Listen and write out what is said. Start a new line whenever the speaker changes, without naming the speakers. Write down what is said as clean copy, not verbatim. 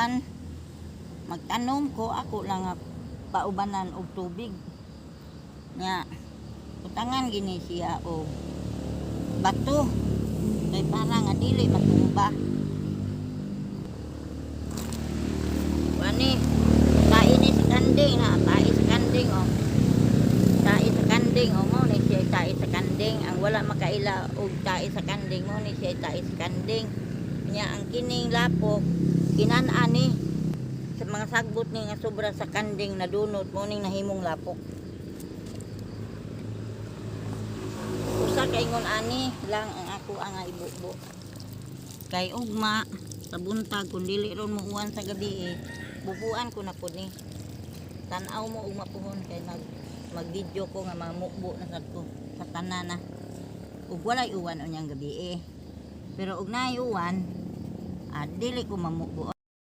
uwan magtanom ko ako lang nga paubanan og tubig nya utangan gini siya og bato kay para nga dili matumba. Wani tae ni sa kanding ha, tae sa kanding oh. Tae sa kanding oh, mo ni siya tae sa kanding. Ang wala makaila og tae sa kanding mo ni siya tae sa kanding. Nya ang kining lapok kinan-ani sa mga sagbot ni nga sobra sa kanding na dunot mo ning nahimong lapok. Usa kay ingon ani lang ang ako ang ibubo. Kay ugma sa buntag kun dili ron mo uwan sa gabi bubuan ko na pud ni. Tan-aw mo ugma puhon kay mag-video ko nga mamukbo na sad ko sa tanan na. Ug walay uwan unyang gabi Pero ug naay uwan dili ko mamukbo.